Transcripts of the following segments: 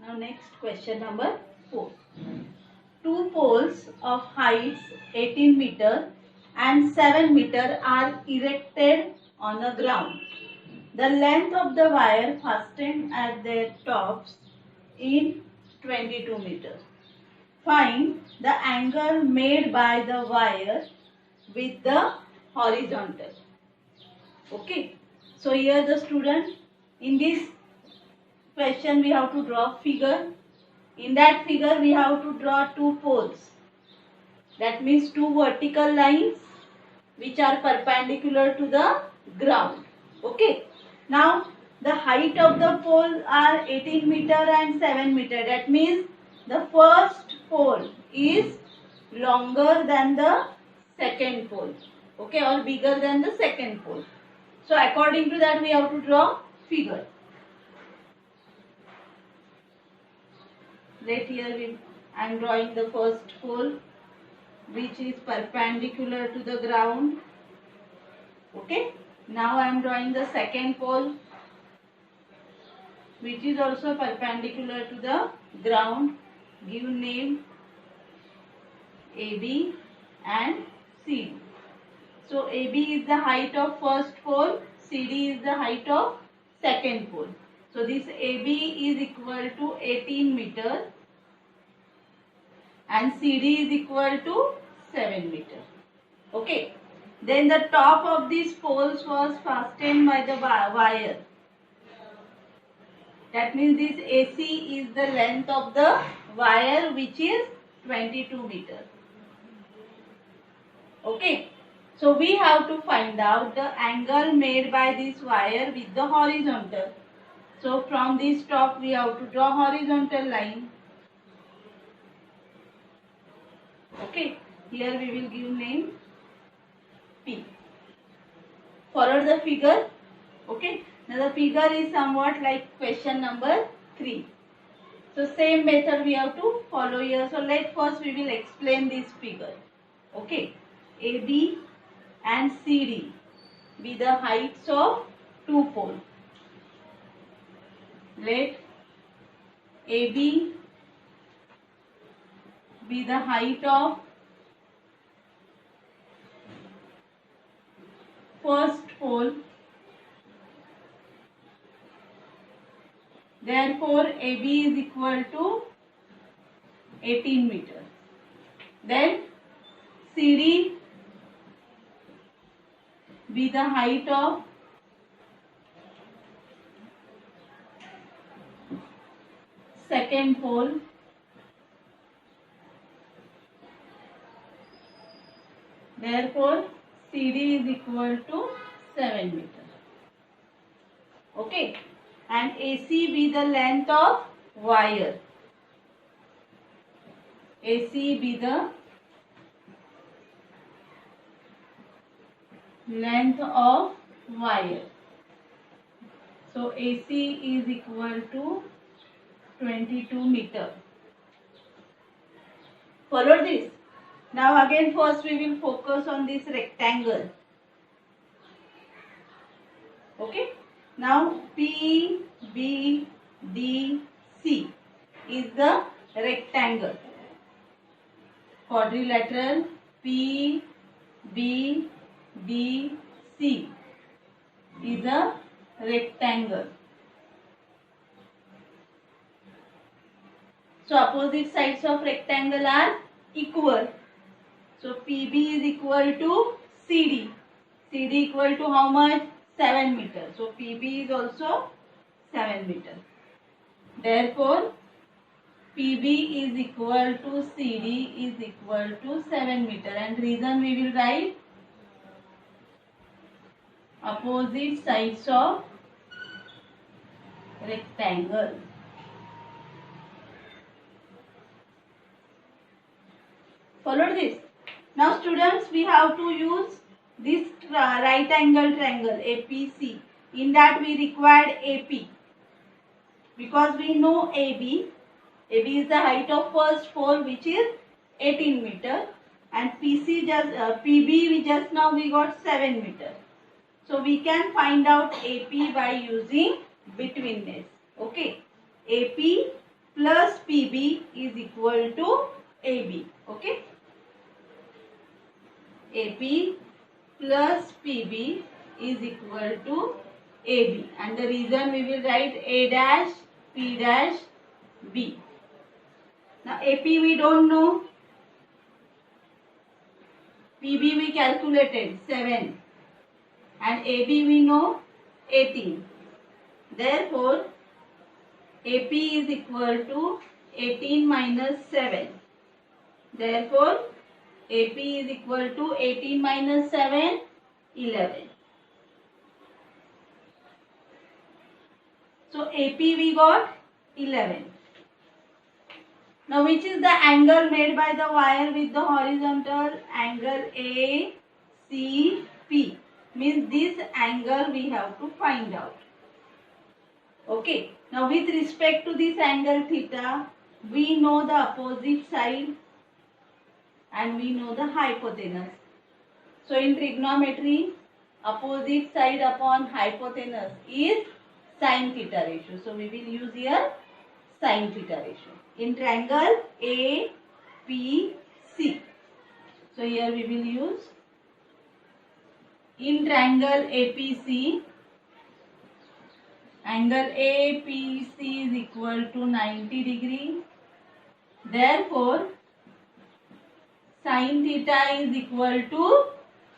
Now next question number 4. Two poles of heights 18 meter and 7 meter are erected on the ground. The length of the wire fastened at their tops in 22 meters. Find the angle made by the wire with the horizontal. Okay. So here the student, in this question we have to draw figure. In that figure we have to draw two poles. That means two vertical lines which are perpendicular to the ground. Okay. Now the height of the pole are 18 meter and 7 meter. That means the first pole is longer than the second pole. Okay, or bigger than the second pole. So according to that we have to draw figure. Right here I am drawing the first pole which is perpendicular to the ground. Okay. Now I am drawing the second pole which is also perpendicular to the ground. Give name AB and CD. So AB is the height of first pole, CD is the height of second pole. So this AB is equal to 18 meter and CD is equal to 7 meter. Okay. Then the top of these poles was fastened by the wire. That means this AC is the length of the wire which is 22 meter. Okay. So we have to find out the angle made by this wire with the horizontal. So from this top we have to draw horizontal line. Okay. Here we will give name P. Follow the figure. Okay. Now the figure is somewhat like question number 3. So same method we have to follow here. So first we will explain this figure. Okay. AB and CD be the heights of two poles. Let AB be the height of first pole. Therefore AB is equal to 18 meter. Then CD be the height of second pole. Therefore CD is equal to 7 meter. Okay. And AC be the length of wire. AC be the length of wire. So AC is equal to 22 meter. Follow this. Now again first we will focus on this rectangle. Okay. Now P, B, D, C is the rectangle. Quadrilateral P, B, D, C is a rectangle. So opposite sides of rectangle are equal. So PB is equal to CD. CD equal to how much? 7 meter. So PB is also 7 meter. Therefore PB is equal to CD is equal to 7 meter. And reason we will write opposite sides of rectangle. Follow this. Now students, we have to use this right angle triangle APC. In that we required AP. Because we know AB. AB is the height of first pole which is 18 meter. And PB we just now we got 7 meter. So we can find out AP by using betweenness. Okay. AP plus PB is equal to AB. Okay. AP plus PB is equal to AB, and the reason we will write A dash P dash B. Now AP we don't know, PB we calculated 7, and AB we know 18. Therefore AP is equal to 18 minus 7. Therefore AP is equal to 18 minus 7, 11. So AP we got 11. Now which is the angle made by the wire with the horizontal? Angle ACP. Means this angle we have to find out. Okay. Now with respect to this angle theta, we know the opposite side and we know the hypotenuse. So in trigonometry, opposite side upon hypotenuse is sin theta ratio. So we will use here sin theta ratio in triangle APC. So here we will use in triangle APC, angle APC is equal to 90 degree. Therefore sin theta is equal to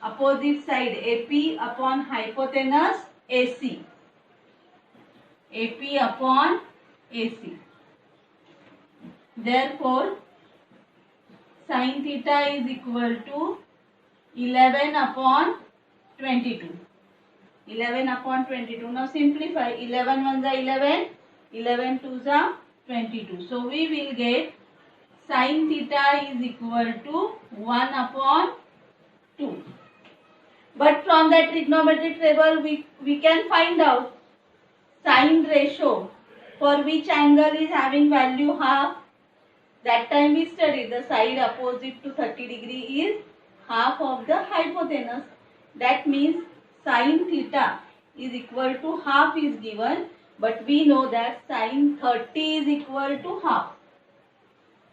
opposite side AP upon hypotenuse AC. AP upon AC. Therefore sin theta is equal to 11 upon 22. 11 upon 22. Now simplify. 11 ones are 11. 11 twos are 22. So we will get sin theta is equal to 1 upon 2. But from that trigonometric table we can find out sin ratio for which angle is having value half. That time we studied the side opposite to 30 degree is half of the hypotenuse. That means sin theta is equal to half is given, but we know that sin 30 is equal to half.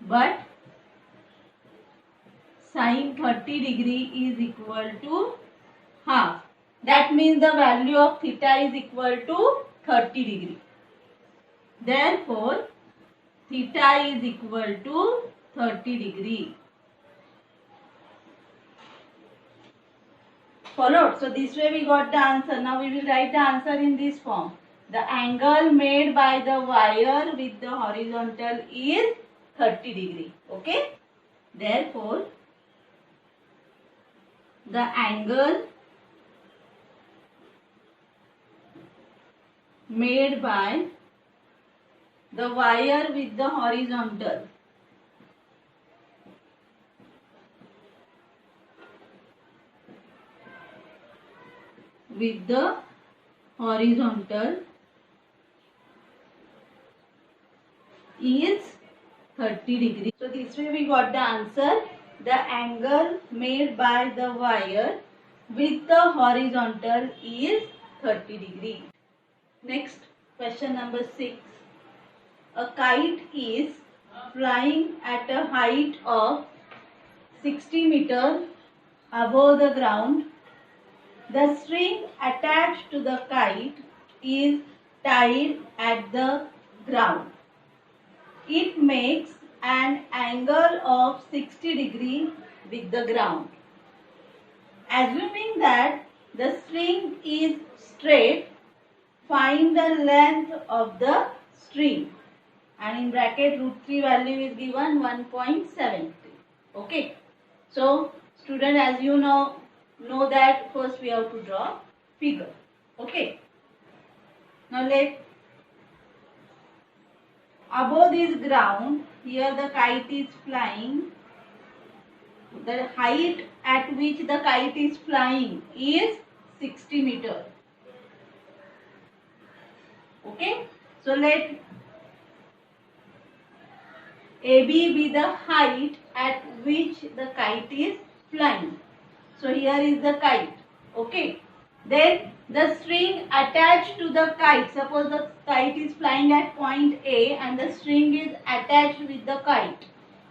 But sin 30 degree is equal to half. That means the value of theta is equal to 30 degree. Therefore theta is equal to 30 degree. Followed? So this way we got the answer. Now we will write the answer in this form. The angle made by the wire with the horizontal is 30 degree. Okay? Therefore the angle made by the wire with the horizontal is 30 degree. So this way we got the answer. The angle made by the wire with the horizontal is 30 degree. Next, question number 6. A kite is flying at a height of 60 meters above the ground. The string attached to the kite is tied at the ground. It makes an angle of 60 degree with the ground. Assuming that the string is straight, find the length of the string. And in bracket √3 value is given 1.73. Okay. So student, as you know that first we have to draw figure. Okay. Now above this ground, here the kite is flying. The height at which the kite is flying is 60 meters. Okay. So let AB be the height at which the kite is flying. So here is the kite. Okay. Then The string attached to the kite, suppose the kite is flying at point A and the string is attached with the kite,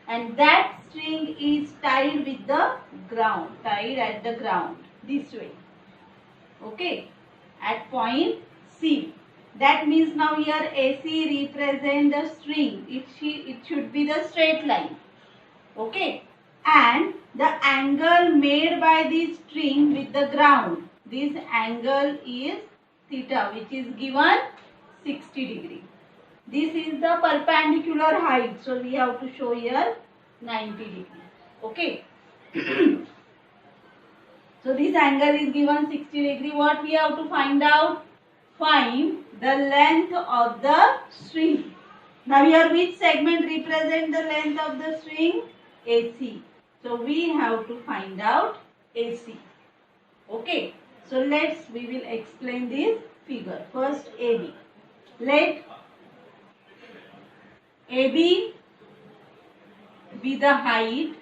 and that string is tied with the ground, tied at the ground this way, okay, at point C. That means now here AC represent the string, it should be the straight line, okay, and the angle made by this string with the ground, this angle is theta, which is given 60 degree. This is the perpendicular height, so we have to show here 90 degree, okay. So this angle is given 60 degree. What we have to find out? Find the length of the string. Now here which segment represent the length of the string? AC. So we have to find out AC. Okay. So we will explain this figure. First AB. Let AB be the height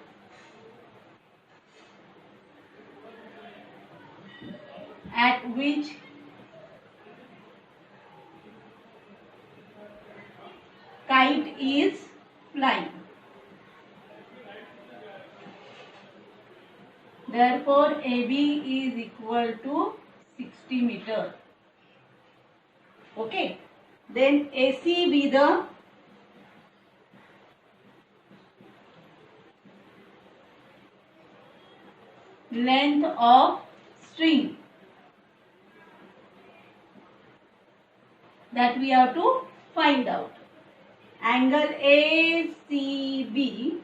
at which kite is flying. Therefore, AB is equal to 60 meter. Okay. Then AC be the length of string that we have to find out. Angle ACB,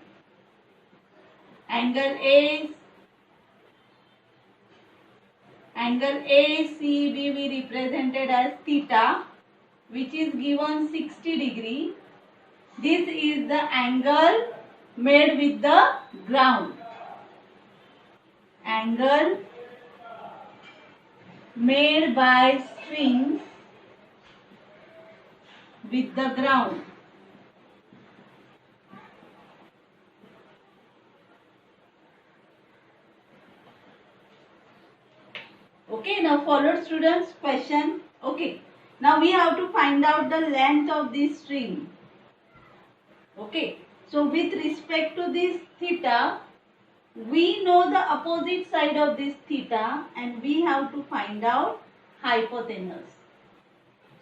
angle ACB we represented as theta, which is given 60 degree. This is the angle made with the ground. Angle made by string with the ground. Okay, now followed students question. Okay, now we have to find out the length of this string. Okay, so with respect to this theta, we know the opposite side of this theta and we have to find out hypotenuse.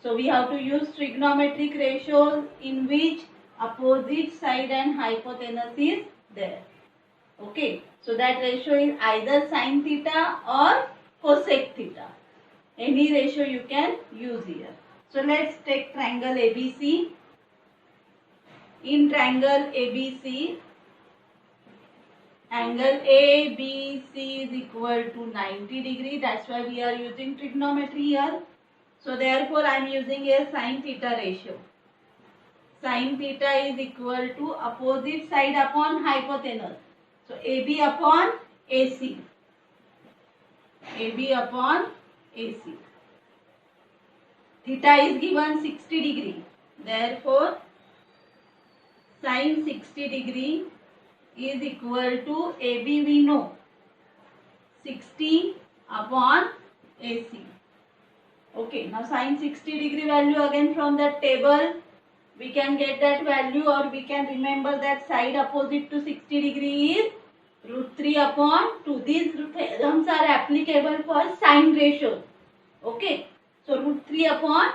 So we have to use trigonometric ratios in which opposite side and hypotenuse is there. Okay, so that ratio is either sin theta or cosec theta. Any ratio you can use here. So let's take triangle ABC. In triangle ABC, angle ABC is equal to 90 degree. That's why we are using trigonometry here. So therefore I am using a sin theta ratio. Sin theta is equal to opposite side upon hypotenuse. So AB upon AC. AB upon AC. Theta is given 60 degree. Therefore sin 60 degree is equal to AB we know 60 upon AC. Okay, now sin 60 degree value again from that table we can get that value, or we can remember that side opposite to 60 degree is √3 upon 2. These terms are applicable for sine ratios. Okay, so √3 upon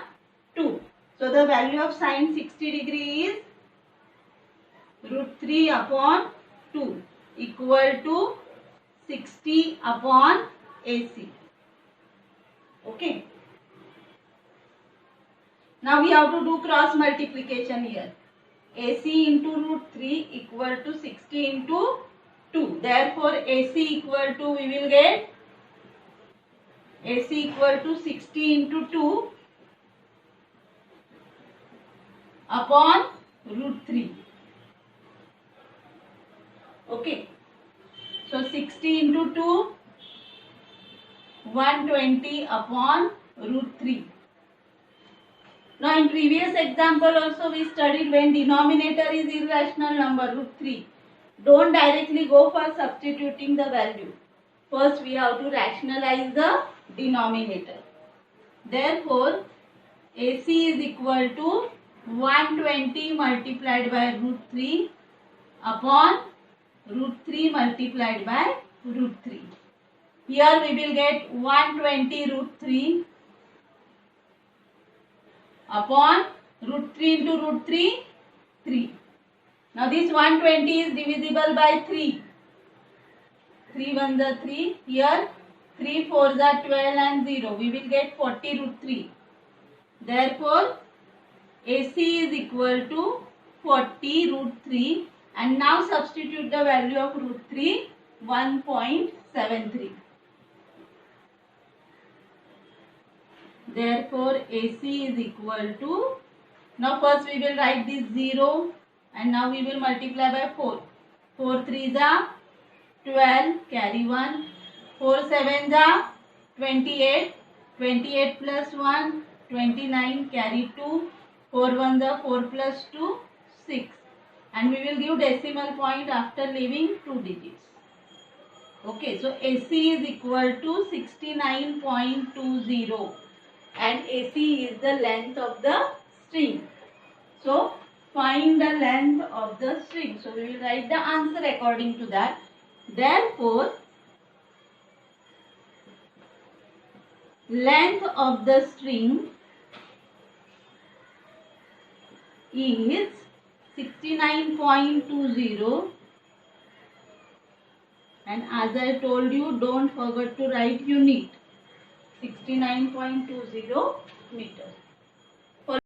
2. So the value of sine 60 degree is √3 upon 2 equal to 60 upon AC. Okay. Now we have to do cross multiplication here. AC into √3 equal to 60 into 2. Therefore AC equal to, we will get AC equal to 60 into 2 upon √3. Okay. So 60 into 2, 120 upon √3. Now in previous example also we studied when denominator is irrational number √3. Don't directly go for substituting the value. First we have to rationalize the denominator. Therefore, AC is equal to 120 multiplied by root 3 upon root 3 multiplied by root 3. Here we will get 120 root 3 upon root 3 into root 3, 3. Now this 120 is divisible by 3. 3 ones are 3. Here 3 fours are 12 and 0. We will get 40 root 3. Therefore, AC is equal to 40 root 3. And now substitute the value of root 3, 1.73. Therefore, AC is equal to, now first we will write this 0 and now we will multiply by 4. 4 3s are 12, carry 1. 4 7s are 28. 28 plus 1, 29, carry 2. 4 1s are 4 plus 2, 6. And we will give decimal point after leaving 2 digits. Okay, so AC is equal to 69.20. And AC is the length of the string. So, find the length of the string. So, we will write the answer according to that. Therefore, length of the string is 69.20. And as I told you, don't forget to write unit. 69.20 meters.